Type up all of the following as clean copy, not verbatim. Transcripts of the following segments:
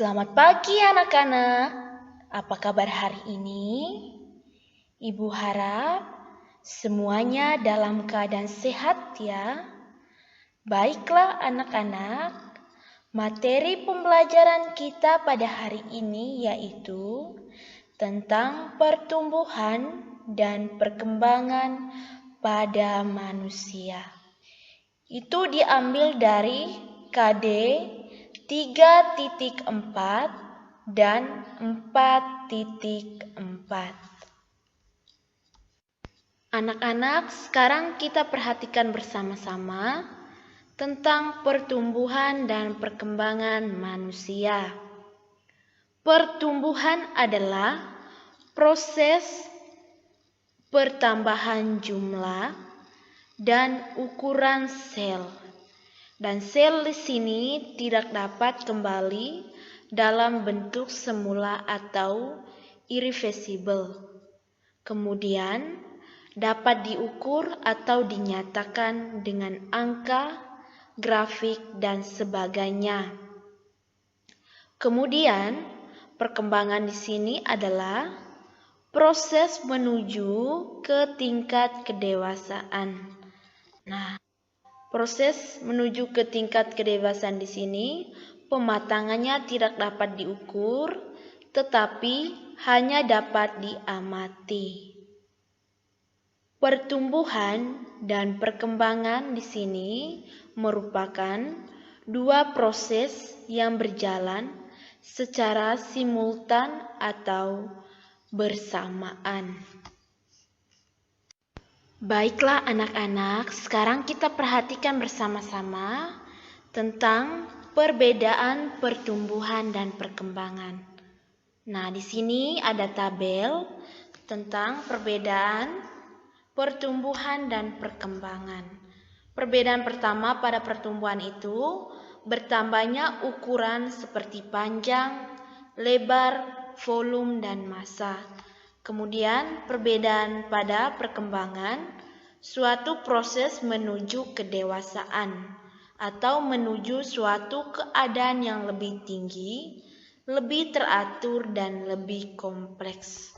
Selamat pagi anak-anak. Apa kabar hari ini? Ibu harap semuanya dalam keadaan sehat ya. Baiklah anak-anak, materi pembelajaran kita pada hari ini yaitu tentang pertumbuhan dan perkembangan pada manusia. Itu diambil dari KD 3.4 dan 4.4. Anak-anak, sekarang kita perhatikan bersama-sama tentang pertumbuhan dan perkembangan manusia. Pertumbuhan adalah proses pertambahan jumlah dan ukuran sel. Dan sel di sini tidak dapat kembali dalam bentuk semula atau irreversible. Kemudian dapat diukur atau dinyatakan dengan angka, grafik, dan sebagainya. Kemudian perkembangan di sini adalah proses menuju ke tingkat kedewasaan. Nah, proses menuju ke tingkat kedewasaan di sini, pematangannya tidak dapat diukur, tetapi hanya dapat diamati. Pertumbuhan dan perkembangan di sini merupakan dua proses yang berjalan secara simultan atau bersamaan. Baiklah anak-anak, sekarang kita perhatikan bersama-sama tentang perbedaan pertumbuhan dan perkembangan. Nah, di sini ada tabel tentang perbedaan pertumbuhan dan perkembangan. Perbedaan pertama pada pertumbuhan itu bertambahnya ukuran seperti panjang, lebar, volume, dan massa. Kemudian perbedaan pada perkembangan, suatu proses menuju kedewasaan atau menuju suatu keadaan yang lebih tinggi, lebih teratur dan lebih kompleks.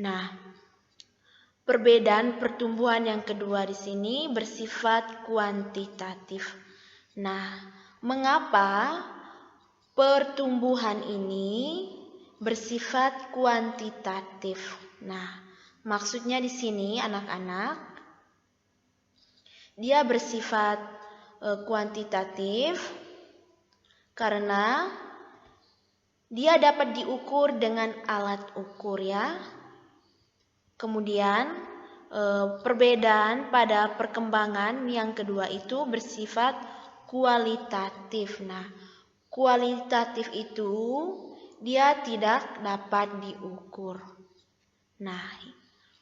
Nah, perbedaan pertumbuhan yang kedua di sini bersifat kuantitatif. Nah, mengapa pertumbuhan ini bersifat kuantitatif? Nah, maksudnya di sini anak-anak, dia bersifat kuantitatif karena dia dapat diukur dengan alat ukur ya. Kemudian perbedaan pada perkembangan yang kedua itu bersifat kualitatif. Nah, kualitatif itu dia tidak dapat diukur. Nah,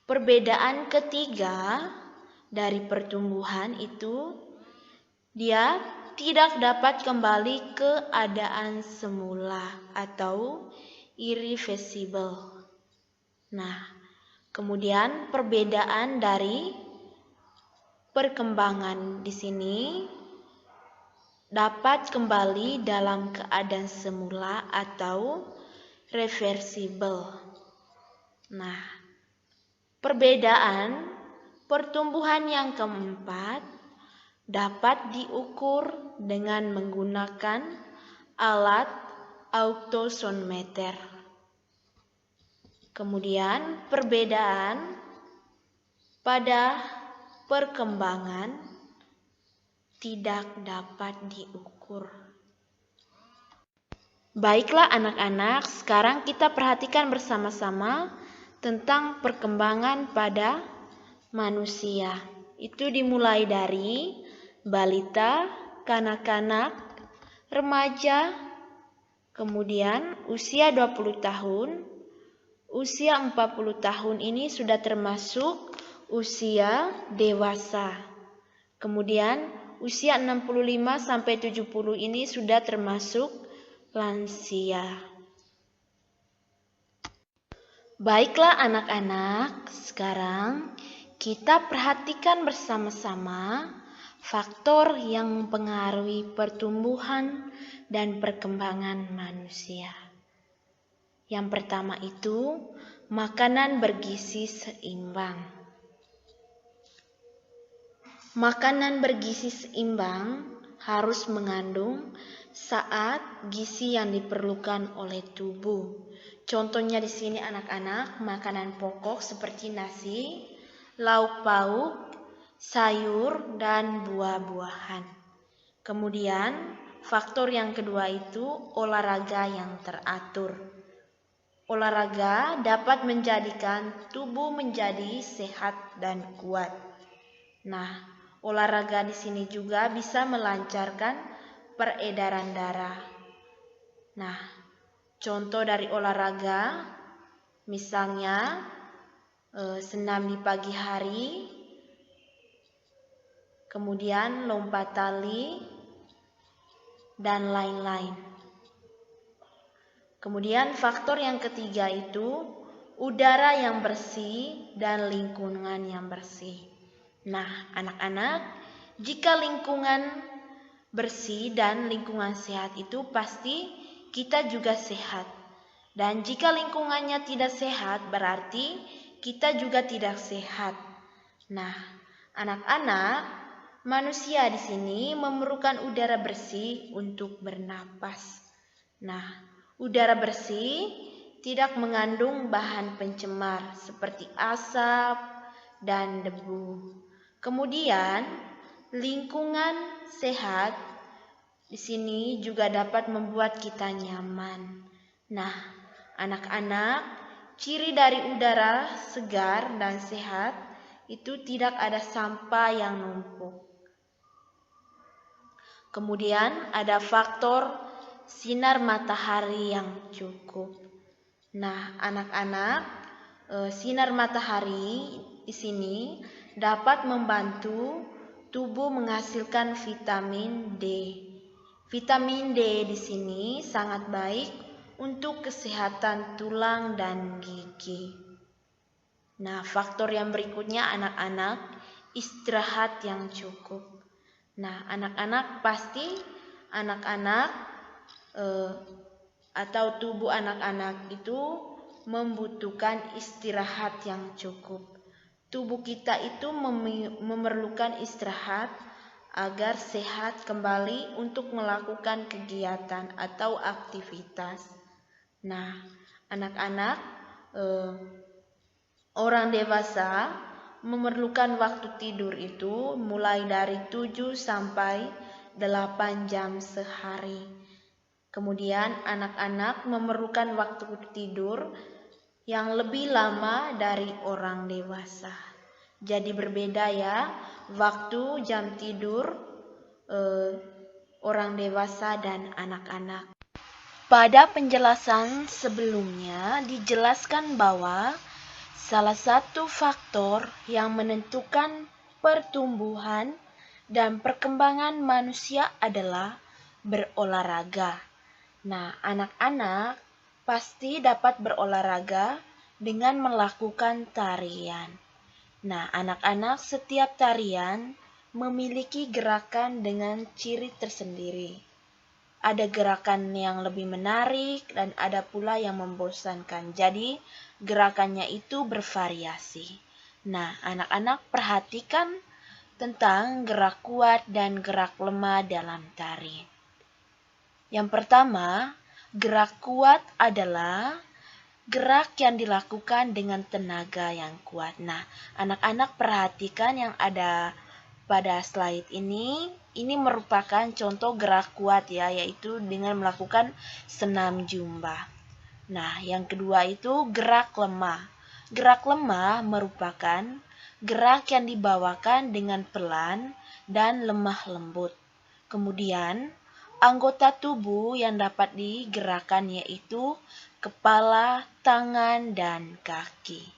perbedaan ketiga dari pertumbuhan itu dia tidak dapat kembali ke keadaan semula atau irreversible. Nah, kemudian perbedaan dari perkembangan di sini dapat kembali dalam keadaan semula atau reversible. Nah, perbedaan pertumbuhan yang keempat dapat diukur dengan menggunakan alat autosonometer. Kemudian perbedaan pada perkembangan tidak dapat diukur. Baiklah anak-anak, sekarang kita perhatikan bersama-sama tentang perkembangan pada manusia. Itu dimulai dari balita, kanak-kanak, remaja, kemudian usia 20 tahun, usia 40 tahun ini sudah termasuk usia dewasa. Kemudian usia 65 sampai 70 ini sudah termasuk lansia. Baiklah anak-anak, sekarang kita perhatikan bersama-sama faktor yang mempengaruhi pertumbuhan dan perkembangan manusia. Yang pertama itu, makanan bergizi seimbang. Makanan bergizi seimbang harus mengandung zat gizi yang diperlukan oleh tubuh. Contohnya di sini anak-anak, makanan pokok seperti nasi, lauk pauk, sayur, dan buah-buahan. Kemudian, faktor yang kedua itu olahraga yang teratur. Olahraga dapat menjadikan tubuh menjadi sehat dan kuat. Nah, olahraga di sini juga bisa melancarkan peredaran darah. Nah, contoh dari olahraga misalnya senam di pagi hari, kemudian lompat tali, dan lain-lain. Kemudian faktor yang ketiga itu udara yang bersih dan lingkungan yang bersih. Nah, anak-anak, jika lingkungan bersih dan lingkungan sehat itu pasti kita juga sehat. Dan jika lingkungannya tidak sehat berarti kita juga tidak sehat. Nah, anak-anak, manusia di sini memerlukan udara bersih untuk bernapas. Nah, udara bersih tidak mengandung bahan pencemar seperti asap dan debu. Kemudian, lingkungan sehat di sini juga dapat membuat kita nyaman. Nah, anak-anak, ciri dari udara segar dan sehat itu tidak ada sampah yang numpuk. Kemudian ada faktor sinar matahari yang cukup. Nah, anak-anak, sinar matahari di sini dapat membantu tubuh menghasilkan vitamin D. Vitamin D di sini sangat baik untuk kesehatan tulang dan gigi. Nah, faktor yang berikutnya anak-anak, istirahat yang cukup. Nah, anak-anak pasti atau tubuh anak-anak itu membutuhkan istirahat yang cukup. Tubuh kita itu memerlukan istirahat agar sehat kembali untuk melakukan kegiatan atau aktivitas. Nah, anak-anak, orang dewasa memerlukan waktu tidur itu mulai dari 7 sampai 8 jam sehari. Kemudian anak-anak memerlukan waktu tidur yang lebih lama dari orang dewasa. Jadi berbeda ya waktu jam tidur orang dewasa dan anak-anak. Pada penjelasan sebelumnya dijelaskan bahwa salah satu faktor yang menentukan pertumbuhan dan perkembangan manusia adalah berolahraga. Nah, anak-anak pasti dapat berolahraga dengan melakukan tarian. Nah, anak-anak, setiap tarian memiliki gerakan dengan ciri tersendiri. Ada gerakan yang lebih menarik dan ada pula yang membosankan. Jadi, gerakannya itu bervariasi. Nah, anak-anak perhatikan tentang gerak kuat dan gerak lemah dalam tari. Yang pertama, gerak kuat adalah gerak yang dilakukan dengan tenaga yang kuat. Nah, anak-anak perhatikan yang ada pada slide ini merupakan contoh gerak kuat ya, yaitu dengan melakukan senam jumba. Nah, yang kedua itu gerak lemah. Gerak lemah merupakan gerak yang dibawakan dengan pelan dan lemah lembut. Kemudian, anggota tubuh yang dapat digerakkan yaitu kepala, tangan, dan kaki.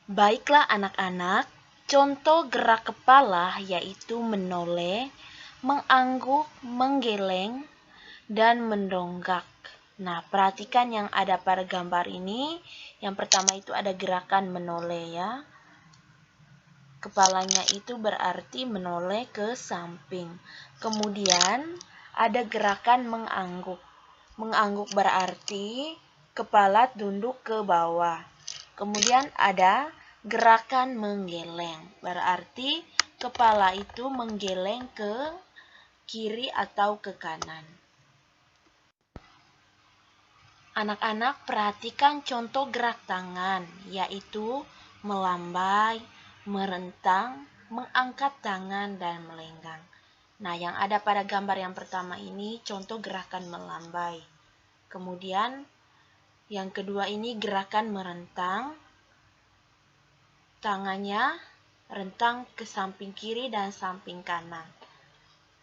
Baiklah anak-anak, contoh gerak kepala yaitu menoleh, mengangguk, menggeleng, dan mendongak. Nah, perhatikan yang ada pada gambar ini. Yang pertama itu ada gerakan menoleh ya. Kepalanya itu berarti menoleh ke samping. Kemudian ada gerakan mengangguk. Mengangguk berarti kepala tunduk ke bawah. Kemudian ada gerakan menggeleng. Berarti kepala itu menggeleng ke kiri atau ke kanan. Anak-anak perhatikan contoh gerak tangan, yaitu melambai, merentang, mengangkat tangan, dan melenggang. Nah, yang ada pada gambar yang pertama ini contoh gerakan melambai. Kemudian yang kedua ini gerakan merentang, tangannya rentang ke samping kiri dan samping kanan.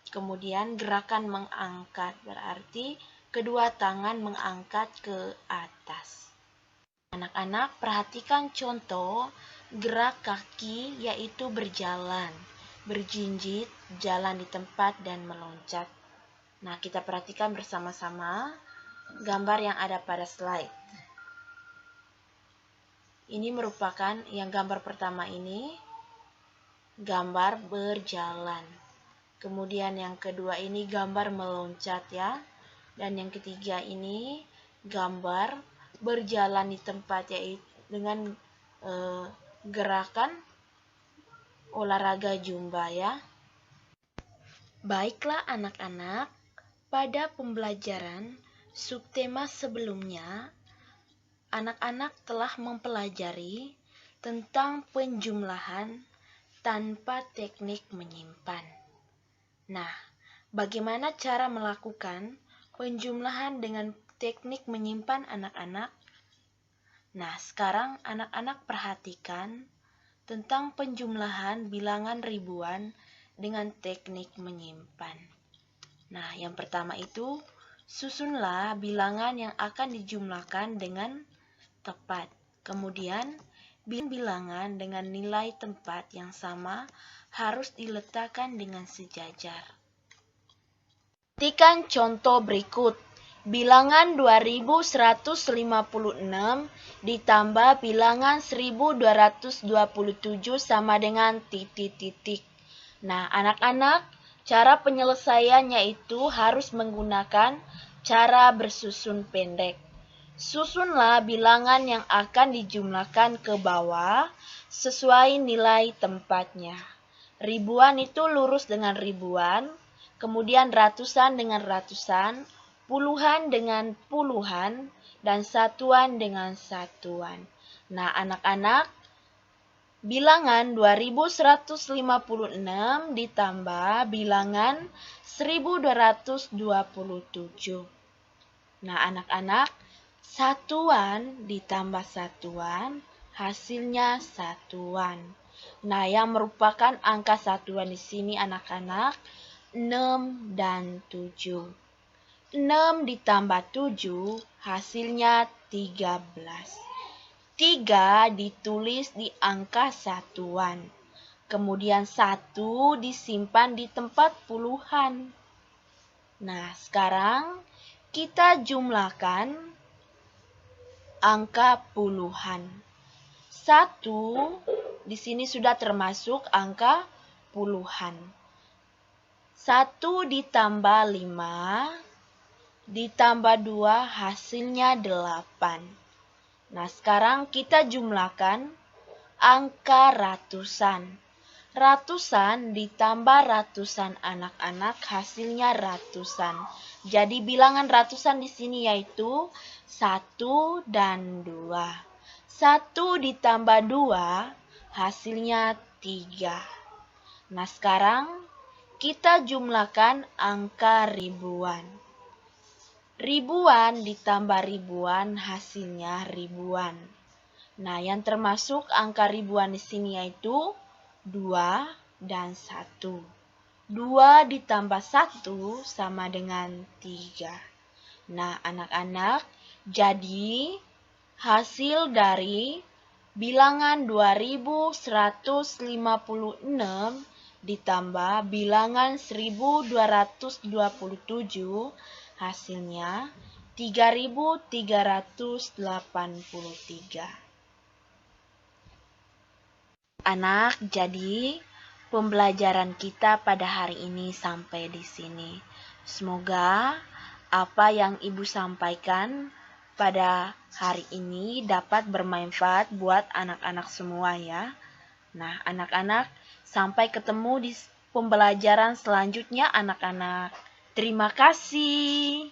Kemudian gerakan mengangkat berarti kedua tangan mengangkat ke atas. Anak-anak perhatikan contoh gerak kaki yaitu berjalan, berjinjit, jalan di tempat, dan meloncat. Nah, kita perhatikan bersama-sama gambar yang ada pada slide. Ini merupakan yang gambar pertama ini, gambar berjalan. Kemudian yang kedua ini gambar meloncat ya. Dan yang ketiga ini gambar berjalan di tempat yaitu dengan gerakan olahraga Zumba ya. Baiklah anak-anak, pada pembelajaran subtema sebelumnya, anak-anak telah mempelajari tentang penjumlahan tanpa teknik menyimpan. Nah, bagaimana cara melakukan penjumlahan dengan teknik menyimpan anak-anak? Nah, sekarang anak-anak perhatikan tentang penjumlahan bilangan ribuan dengan teknik menyimpan. Nah, yang pertama itu, susunlah bilangan yang akan dijumlahkan dengan tepat. Kemudian, bilangan dengan nilai tempat yang sama harus diletakkan dengan sejajar. Perhatikan contoh berikut. Bilangan 2156 ditambah bilangan 1227 sama dengan titik-titik. Nah, anak-anak, cara penyelesaiannya itu harus menggunakan cara bersusun pendek. Susunlah bilangan yang akan dijumlahkan ke bawah sesuai nilai tempatnya. Ribuan itu lurus dengan ribuan, kemudian ratusan dengan ratusan, puluhan dengan puluhan, dan satuan dengan satuan. Nah, anak-anak, bilangan 2156 ditambah bilangan 1227. Nah, anak-anak, satuan ditambah satuan, hasilnya satuan. Nah, yang merupakan angka satuan di sini anak-anak 6 dan 7. 6 ditambah 7 hasilnya 13. 3 ditulis di angka satuan. Kemudian 1 disimpan di tempat puluhan. Nah, sekarang kita jumlahkan angka puluhan. 1 di sini sudah termasuk angka puluhan. 1 ditambah 5 ditambah 2 hasilnya 8. Nah, sekarang kita jumlahkan angka ratusan. Ratusan ditambah ratusan anak-anak hasilnya ratusan. Jadi bilangan ratusan di sini yaitu 1 dan 2. 1 ditambah 2 hasilnya 3. Nah, sekarang kita jumlahkan angka ribuan. Ribuan ditambah ribuan hasilnya ribuan. Nah, yang termasuk angka ribuan di sini yaitu 2 dan 1. 2 ditambah 1 sama dengan 3. Nah, anak-anak, jadi hasil dari Bilangan 2156 ditambah bilangan 1227 hasilnya 3383. Anak, jadi pembelajaran kita pada hari ini sampai di sini. Semoga apa yang Ibu sampaikan pada hari ini dapat bermanfaat buat anak-anak semua ya. Nah, anak-anak, sampai ketemu di pembelajaran selanjutnya anak-anak. Terima kasih.